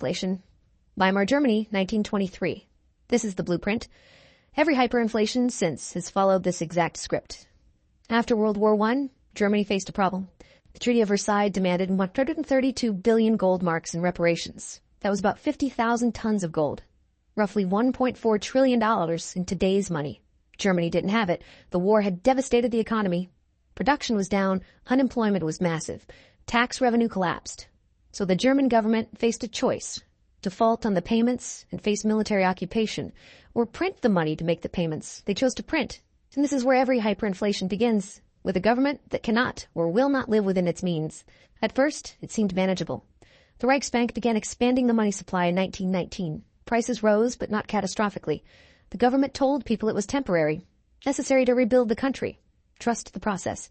Hyperinflation. Weimar Germany, 1923. This is the blueprint. Every hyperinflation since has followed this exact script. After World War I, Germany faced a problem. The Treaty of Versailles demanded 132 billion gold marks in reparations. That was about 50,000 tons of gold. Roughly $1.4 trillion in today's money. Germany didn't have it. The war had devastated the economy. Production was down, unemployment was massive, tax revenue collapsed. So the German government faced a choice: default on the payments and face military occupation, or print the money to make the payments. They chose to print. And this is where every hyperinflation begins, with a government that cannot or will not live within its means. At first, it seemed manageable. The Reichsbank began expanding the money supply in 1919. Prices rose, but not catastrophically. The government told people it was temporary, necessary to rebuild the country. Trust the process.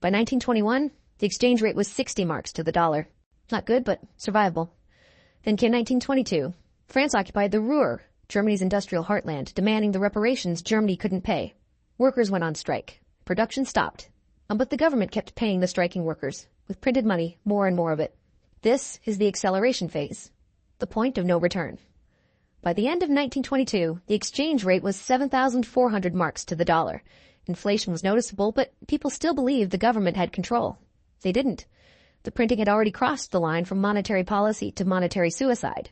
By 1921, the exchange rate was 60 marks to the dollar. Not good, but survivable. Then came 1922. France occupied the Ruhr, Germany's industrial heartland, demanding the reparations Germany couldn't pay. Workers went on strike. Production stopped. But the government kept paying the striking workers, with printed money, more and more of it. This is the acceleration phase, the point of no return. By the end of 1922, the exchange rate was 7,400 marks to the dollar. Inflation was noticeable, but people still believed the government had control. They didn't. The printing had already crossed the line from monetary policy to monetary suicide.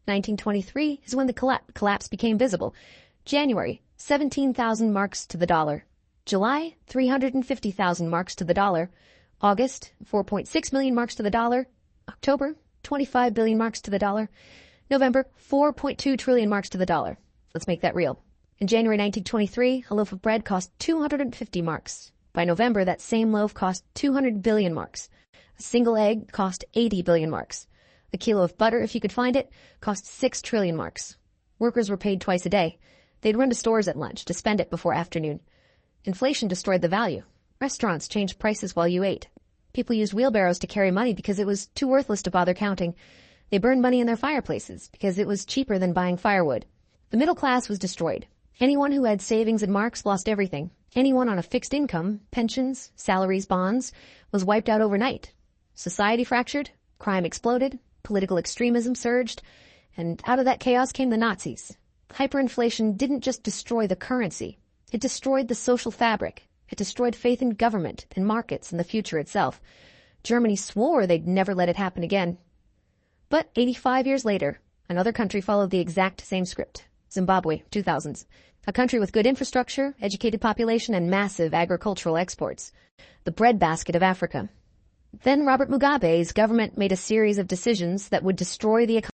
1923 is when the collapse became visible. January, 17,000 marks to the dollar. July, 350,000 marks to the dollar. August, 4.6 million marks to the dollar. October, 25 billion marks to the dollar. November, 4.2 trillion marks to the dollar. Let's make that real. In January 1923, a loaf of bread cost 250 marks. By November, that same loaf cost 200 billion marks. A single egg cost 80 billion marks. A kilo of butter, if you could find it, cost 6 trillion marks. Workers were paid twice a day. They'd run to stores at lunch to spend it before afternoon. Inflation destroyed the value. Restaurants changed prices while you ate. People used wheelbarrows to carry money because it was too worthless to bother counting. They burned money in their fireplaces because it was cheaper than buying firewood. The middle class was destroyed. Anyone who had savings and marks lost everything. Anyone on a fixed income, pensions, salaries, bonds, was wiped out overnight. Society fractured, crime exploded, political extremism surged, and out of that chaos came the Nazis. Hyperinflation didn't just destroy the currency. It destroyed the social fabric. It destroyed faith in government and markets and the future itself. Germany swore they'd never let it happen again. But 85 years later, another country followed the exact same script. Zimbabwe, 2000s. A country with good infrastructure, educated population, and massive agricultural exports. The breadbasket of Africa. Then Robert Mugabe's government made a series of decisions that would destroy the economy.